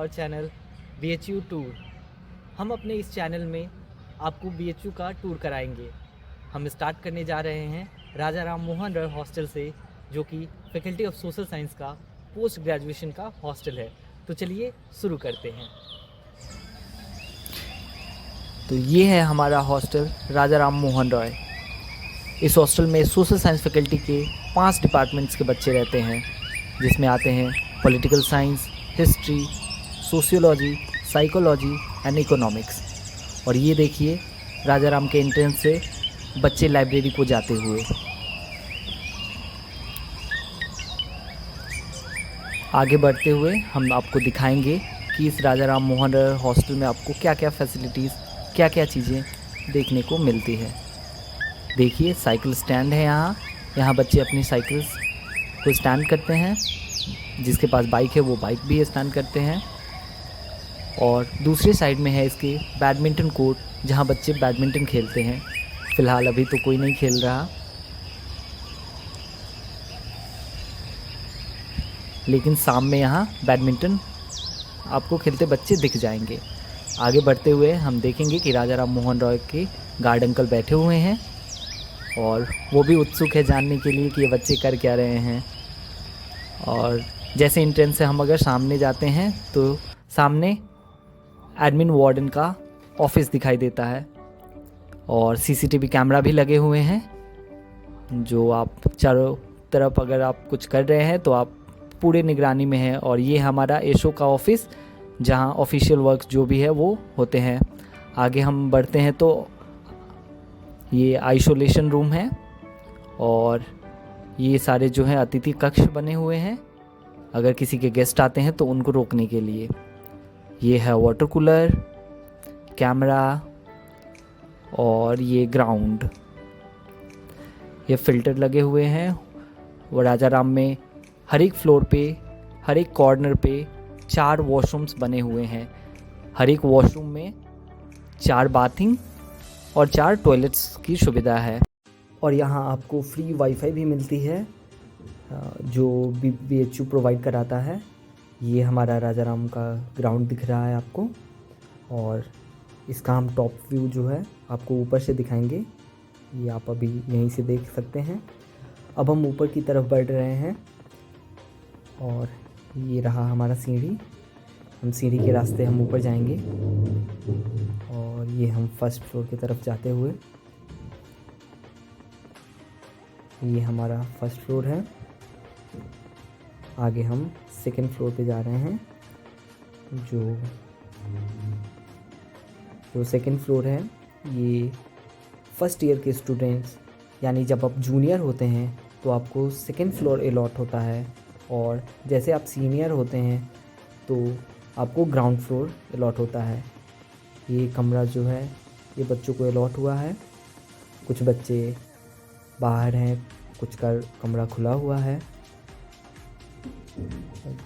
Our channel BHU tour. हम अपने इस चैनल में आपको BHU का टूर कराएंगे। हम स्टार्ट करने जा रहे हैं राजा राम मोहन रॉय हॉस्टल से, जो कि फैकल्टी ऑफ सोशल साइंस का पोस्ट ग्रेजुएशन का हॉस्टल है। तो चलिए शुरू करते हैं। तो ये है हमारा हॉस्टल राजा राम मोहन रॉय। इस हॉस्टल में सोशल साइंस फैकल्टी के 5 डिपार्टमेंट्स के बच्चे रहते हैं, जिसमें आते हैं political science, history, sociology, psychology and economics. और ये देखिए राजा राम के एंट्रेंस से बच्चे लाइब्रेरी को जाते हुए। आगे बढ़ते हुए हम आपको दिखाएंगे कि इस राजा राम मोहन रॉय हॉस्टल में आपको क्या क्या फैसिलिटीज़, क्या क्या चीज़ें देखने को मिलती है। देखिए साइकिल स्टैंड है यहाँ बच्चे अपनी साइकिल्स को स्टैंड करते हैं। जिसके पास बाइक है वो बाइक भी स्टैंड करते हैं। और दूसरी साइड में है इसके बैडमिंटन कोर्ट, जहाँ बच्चे बैडमिंटन खेलते हैं। फ़िलहाल अभी तो कोई नहीं खेल रहा, लेकिन शाम में यहाँ बैडमिंटन आपको खेलते बच्चे दिख जाएंगे। आगे बढ़ते हुए हम देखेंगे कि राजा राम मोहन रॉय के गार्ड अंकल बैठे हुए हैं और वो भी उत्सुक है जानने के लिए कि ये बच्चे कर क्या रहे हैं। और जैसे एंट्रेंस से हम अगर सामने जाते हैं तो सामने एडमिन वार्डन का ऑफिस दिखाई देता है और CCTV कैमरा भी लगे हुए हैं, जो आप चारों तरफ अगर आप कुछ कर रहे हैं तो आप पूरे निगरानी में हैं। और ये हमारा एशो का ऑफिस, जहां ऑफिशियल वर्क जो भी है वो होते हैं। आगे हम बढ़ते हैं तो ये आइसोलेशन रूम है और ये सारे जो हैं अतिथि कक्ष बने हुए हैं, अगर किसी के गेस्ट आते हैं तो उनको रोकने के लिए। ये है वाटर कूलर, कैमरा और ये ग्राउंड। ये फिल्टर लगे हुए हैं। वो राजा राम में हर एक फ्लोर पे, हर एक कॉर्नर पे 4 वॉशरूम्स बने हुए हैं। हर एक वॉशरूम में 4 बाथिंग और 4 टॉयलेट्स की सुविधा है। और यहाँ आपको फ्री वाईफाई भी मिलती है, जो BHU प्रोवाइड कराता है। ये हमारा राजा राम का ग्राउंड दिख रहा है आपको, और इसका हम टॉप व्यू जो है आपको ऊपर से दिखाएंगे। ये आप अभी यहीं से देख सकते हैं। अब हम ऊपर की तरफ बढ़ रहे हैं और ये रहा हमारा सीढ़ी। हम सीढ़ी के रास्ते हम ऊपर जाएंगे और ये हम फर्स्ट फ्लोर की तरफ जाते हुए, ये हमारा फर्स्ट फ्लोर है। आगे हम सेकंड फ्लोर पे जा रहे हैं। जो सेकंड फ्लोर है, ये फर्स्ट ईयर के स्टूडेंट्स, यानी जब आप जूनियर होते हैं तो आपको सेकंड फ्लोर अलॉट होता है, और जैसे आप सीनियर होते हैं तो आपको ग्राउंड फ्लोर अलॉट होता है। ये कमरा जो है ये बच्चों को अलॉट हुआ है। कुछ बच्चे बाहर हैं, कुछ का कमरा खुला हुआ है।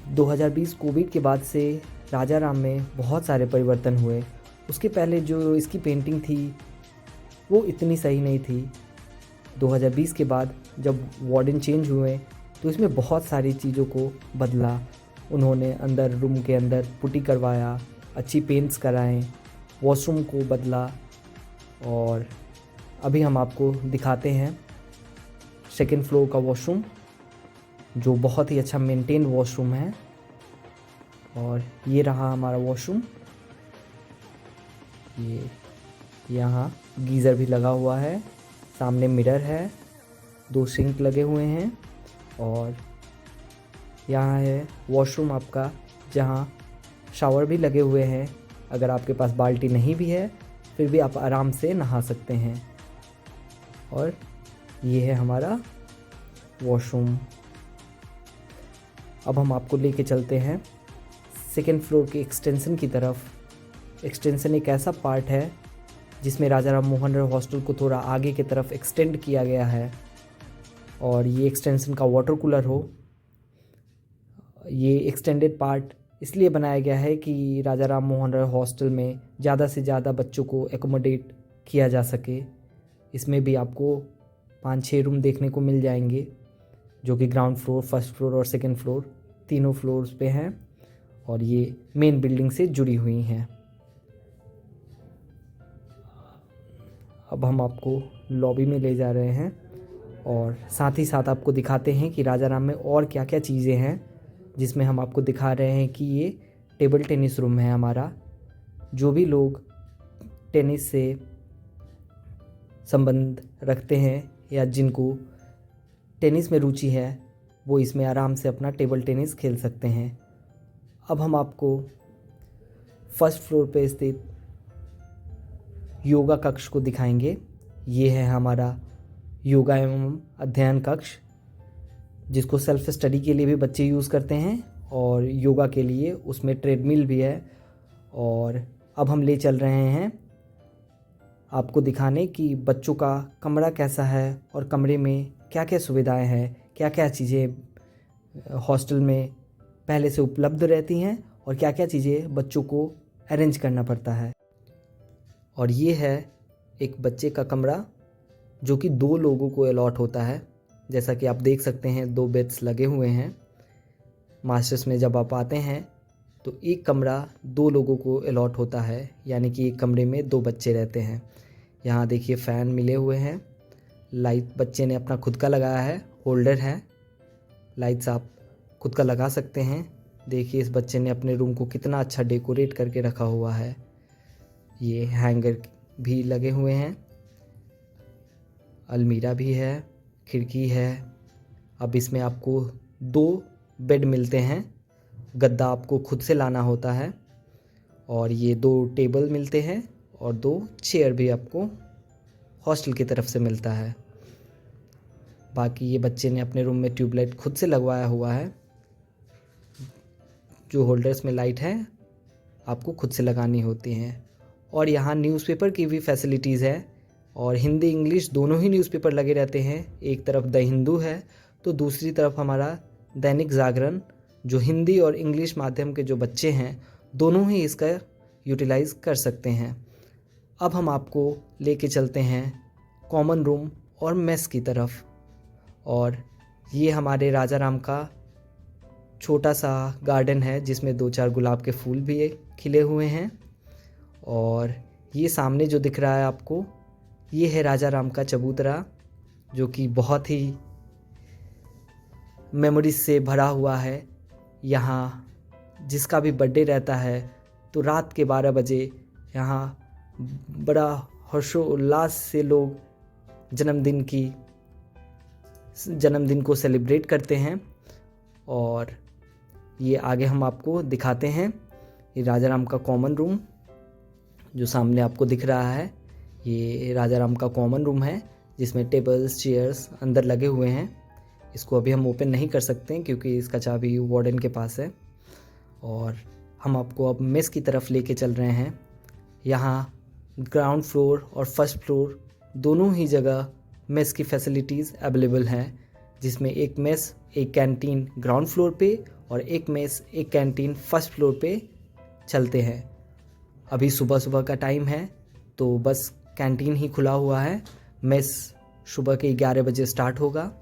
2020 कोविड के बाद से राजा राम में बहुत सारे परिवर्तन हुए। उसके पहले जो इसकी पेंटिंग थी वो इतनी सही नहीं थी। 2020 के बाद जब वार्डन चेंज हुए तो इसमें बहुत सारी चीज़ों को बदला। उन्होंने अंदर रूम के अंदर पुट्टी करवाया, अच्छी पेंट्स कराएं, वॉशरूम को बदला। और अभी हम आपको दिखाते हैं सेकंड फ्लोर का वॉशरूम, जो बहुत ही अच्छा मेंटेन वॉशरूम है। और ये रहा हमारा वॉशरूम। ये यहाँ गीज़र भी लगा हुआ है, सामने मिरर है, 2 सिंक लगे हुए हैं। और यहाँ है वॉशरूम आपका, जहाँ शावर भी लगे हुए हैं। अगर आपके पास बाल्टी नहीं भी है फिर भी आप आराम से नहा सकते हैं। और ये है हमारा वॉशरूम। अब हम आपको लेके चलते हैं सेकेंड फ्लोर के एक्सटेंशन की तरफ। एक्सटेंशन एक ऐसा पार्ट है जिसमें राजा राम मोहन रॉय हॉस्टल को थोड़ा आगे की तरफ एक्सटेंड किया गया है। और ये एक्सटेंशन का वाटर कूलर हो। ये एक्सटेंडेड पार्ट इसलिए बनाया गया है कि राजा राम मोहन रॉय हॉस्टल में ज़्यादा से ज़्यादा बच्चों को एकोमोडेट किया जा सके। इसमें भी आपको 5-6 रूम देखने को मिल जाएंगे, जो कि ग्राउंड फ्लोर, फर्स्ट फ्लोर और सेकंड फ्लोर तीनों फ्लोर्स पे हैं। और ये मेन बिल्डिंग से जुड़ी हुई हैं। अब हम आपको लॉबी में ले जा रहे हैं और साथ ही साथ आपको दिखाते हैं कि राजाराम में और क्या क्या चीज़ें हैं, जिसमें हम आपको दिखा रहे हैं कि ये टेबल टेनिस रूम है हमारा। जो भी लोग टेनिस से संबंध रखते हैं या जिनको टेनिस में रुचि है वो इसमें आराम से अपना टेबल टेनिस खेल सकते हैं। अब हम आपको फर्स्ट फ्लोर पे स्थित योगा कक्ष को दिखाएंगे। ये है हमारा योगा एवं अध्ययन कक्ष, जिसको सेल्फ स्टडी के लिए भी बच्चे यूज़ करते हैं और योगा के लिए उसमें ट्रेडमिल भी है। और अब हम ले चल रहे हैं आपको दिखाने कि बच्चों का कमरा कैसा है और कमरे में क्या क्या सुविधाएं हैं, क्या क्या चीज़ें हॉस्टल में पहले से उपलब्ध रहती हैं और क्या क्या चीज़ें बच्चों को अरेंज करना पड़ता है। और ये है एक बच्चे का कमरा जो कि 2 लोगों को अलॉट होता है। जैसा कि आप देख सकते हैं 2 बेड्स लगे हुए हैं। मास्टर्स में जब आप आते हैं तो एक कमरा 2 लोगों को अलॉट होता है, यानी कि एक कमरे में 2 बच्चे रहते हैं। यहाँ देखिए फ़ैन मिले हुए हैं, लाइट बच्चे ने अपना खुद का लगाया है, होल्डर है, लाइट्स आप खुद का लगा सकते हैं। देखिए इस बच्चे ने अपने रूम को कितना अच्छा डेकोरेट करके रखा हुआ है। ये हैंगर भी लगे हुए हैं, अलमीरा भी है, खिड़की है। अब इसमें आपको 2 बेड मिलते हैं, गद्दा आपको खुद से लाना होता है और ये 2 टेबल मिलते हैं और 2 चेयर भी आपको हॉस्टल की तरफ से मिलता है। बाकी ये बच्चे ने अपने रूम में ट्यूबलाइट खुद से लगवाया हुआ है। जो होल्डर्स में लाइट है आपको खुद से लगानी होती हैं। और यहाँ न्यूज़पेपर की भी फैसिलिटीज़ है और हिंदी इंग्लिश दोनों ही न्यूज़पेपर लगे रहते हैं। एक तरफ द हिंदू है तो दूसरी तरफ हमारा दैनिक जागरण, जो हिंदी और इंग्लिश माध्यम के जो बच्चे हैं दोनों ही इसका यूटिलाइज़ कर सकते हैं। अब हम आपको लेके चलते हैं कॉमन रूम और मेस की तरफ। और ये हमारे राजाराम का छोटा सा गार्डन है जिसमें 2-4 गुलाब के फूल भी खिले हुए हैं। और ये सामने जो दिख रहा है आपको, ये है राजाराम का चबूतरा, जो कि बहुत ही मेमोरीज से भरा हुआ है। यहाँ जिसका भी बर्थडे रहता है तो रात के 12 बजे यहाँ बड़ा हर्षोल्लास से लोग जन्मदिन को सेलिब्रेट करते हैं। और ये आगे हम आपको दिखाते हैं ये राजाराम का कॉमन रूम जो सामने आपको दिख रहा है। ये राजाराम का कॉमन रूम है जिसमें टेबल्स चेयर्स अंदर लगे हुए हैं। इसको अभी हम ओपन नहीं कर सकते हैं क्योंकि इसका चाबी वार्डन के पास है। और हम आपको अब मेस की तरफ लेके चल रहे हैं। यहाँ ग्राउंड फ्लोर और फर्स्ट फ्लोर दोनों ही जगह मेस की फैसिलिटीज़ अवेलेबल हैं, जिसमें एक मेस एक कैंटीन ग्राउंड फ्लोर पे और एक मेस एक कैंटीन फर्स्ट फ्लोर पे चलते हैं। अभी सुबह सुबह का टाइम है तो बस कैंटीन ही खुला हुआ है। मेस सुबह के 11 बजे स्टार्ट होगा।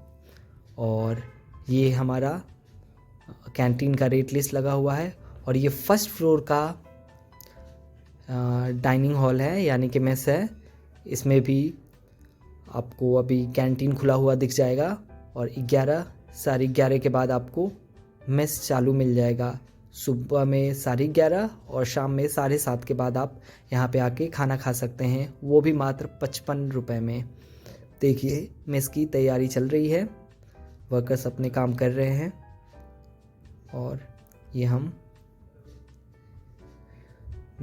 और ये हमारा कैंटीन का रेट लिस्ट लगा हुआ है। और ये फर्स्ट फ्लोर का डाइनिंग हॉल है, यानी कि मेस है। इसमें भी आपको अभी कैंटीन खुला हुआ दिख जाएगा और 11 के बाद आपको मेस चालू मिल जाएगा। सुबह में 11:30 और शाम में 7:30 के बाद आप यहाँ पे आके खाना खा सकते हैं, वो भी मात्र 55 रुपये में। देखिए मेस की तैयारी चल रही है, वर्कर्स अपने काम कर रहे हैं। और ये हम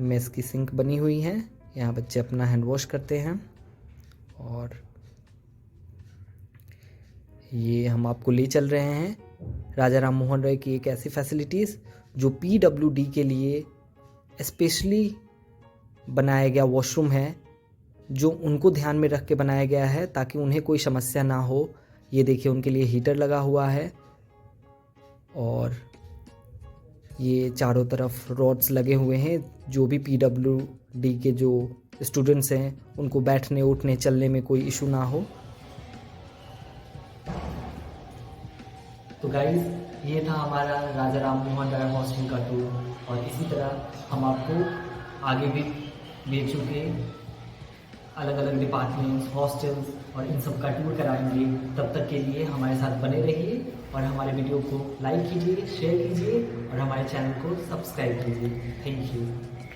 मेस की सिंक बनी हुई है, यहाँ बच्चे अपना हैंड वॉश करते हैं। और ये हम आपको ले चल रहे हैं राजा राम मोहन रॉय की एक ऐसी फैसिलिटीज़ जो PWD के लिए स्पेशली बनाया गया वॉशरूम है, जो उनको ध्यान में रख के बनाया गया है ताकि उन्हें कोई समस्या ना हो। ये देखिए उनके लिए हीटर लगा हुआ है और ये चारों तरफ रॉड्स लगे हुए हैं, जो भी PWD के जो स्टूडेंट्स हैं उनको बैठने उठने चलने में कोई इशू ना हो। तो गाइस ये था हमारा राजा राम मोहन राय हॉस्टल का टूर, और इसी तरह हम आपको आगे भी बेचू के अलग अलग डिपार्टमेंट्स, हॉस्टल्स और इन सब का टूर कराएंगे। तब तक के लिए हमारे साथ बने रहिए और हमारे वीडियो को लाइक कीजिए, शेयर कीजिए और हमारे चैनल को सब्सक्राइब कीजिए। Thank you.